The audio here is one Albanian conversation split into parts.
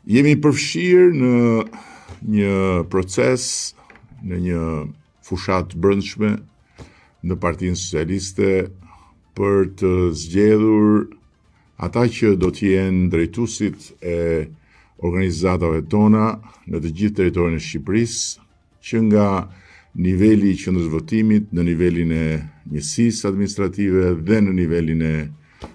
Jemi përfshirë në një proces, në një fushat brendshme në Partinë Socialiste për të zgjedhur ata që do të jenë drejtuesit e organizatave tona në të gjithë territorin e Shqipërisë, që nga niveli i qendrës votimit në nivelin e njësisë administrative dhe në nivelin e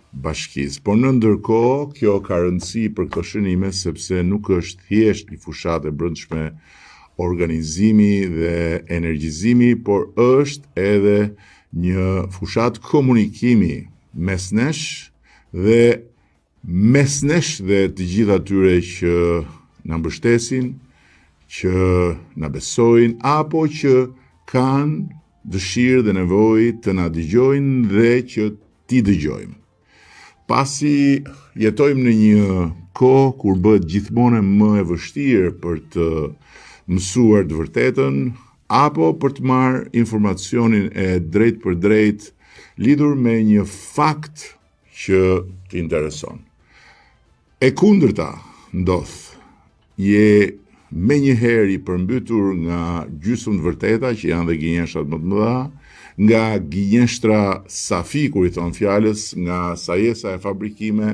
bashkisë. Por në ndërkohë, kjo ka rëndësi për këto shënime sepse nuk është thjesht një fushat e brendshme organizimi dhe energjizimi, por është edhe një fushat komunikimi mes nesh dhe të gjithë atyre që na mbështesin, që na besojnë, apo që kanë dëshirë dhe nevojë të na dëgjojnë dhe që t'i dëgjojmë. Pasi jetojmë në një kohë kur bëhet gjithmonë më e vështirë për të mësuar të vërtetën, apo për të marrë informacionin e drejt për drejt lidhur me një fakt që të intereson. E kundërta ndodh, je me njëherë i përmbytur nga gjysmë të vërteta që janë dhe gënjeshtrat më të mëdha, nga gënjeshtra safi kur i thon fjalës, nga sajesa e fabrikime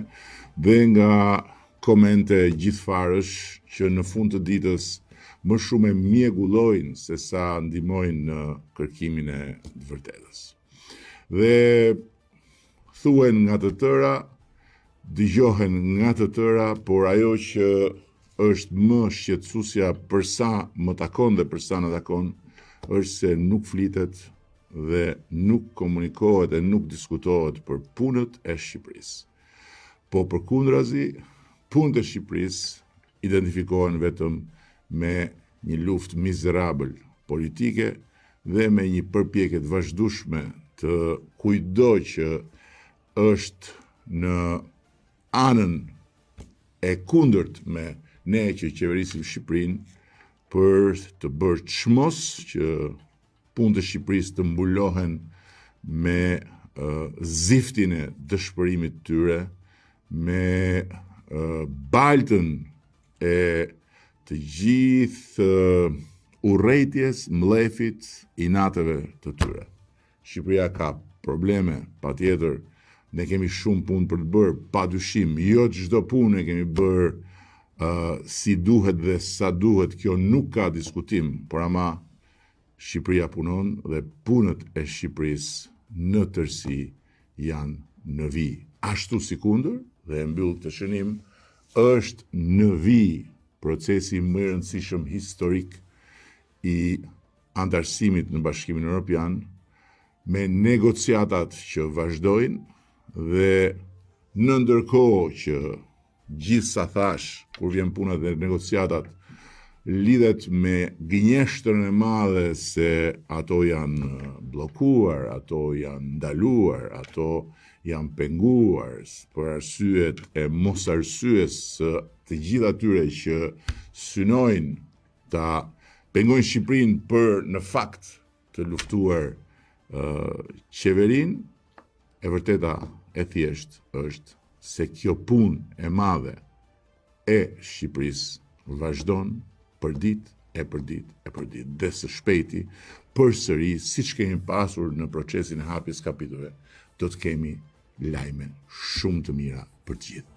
dhe nga komente gjithfarësh që në fund të ditës më shumë e mjegullojnë se sa ndihmojnë në kërkimin e të vërtetës. Dhe thuhen nga të tëra, dëgjohen nga të tëra, por ajo që është më shqetësuesja për sa më takon dhe për sa në takon, është se nuk flitet dhe nuk komunikohet e nuk diskutohet për punët e Shqipërisë. Po përkundrazi, punët e Shqipërisë identifikohen vetëm me një luftë mizerabël politike dhe me një përpjekje të vazhdueshme të kujdo që është në anën e kundërt me ne që qeverisim Shqipërinë për të bërë çmos që punët e Shqipërisë të mbulohen me ziftin e dëshpërimit të tyre, me baltën e të gjithë urrëties, mllefit, inateve të tyre. Shqipëria ka probleme, patjetër, ne kemi shumë punë për të bërë, padyshim, jo çdo punë e kemi bërë si duhet dhe sa duhet, kjo nuk ka diskutim, por ama Shqipëria punon dhe punët e Shqipërisë në tërësi janë në vijë. Ashtu sikundër, dhe e mbyll këtë shënim, është në vijë procesi më i rëndësishëm historik i antarësimit në Bashkimin Evropian, me negociatat që vazhdojnë dhe në ndërkohë që gjithë sa thash, kur vjen puna dhe negociatat, lidhet me gënjeshtrën e madhe se ato janë bllokuar, ato janë ndaluar, ato janë penguar për arsyet e mos arsyes të gjithë atyre që synojnë ta pengojnë Shqipërinë për në fakt të luftuar qeverinë. E vërteta e thjesht është se kjo punë e madhe e Shqipërisë vazhdon për ditë e për ditë, dhe së shpejti përsëri, siç kemi pasur në procesin e hapjes kapitujve, do të kemi lajme shumë të mira për të gjithë.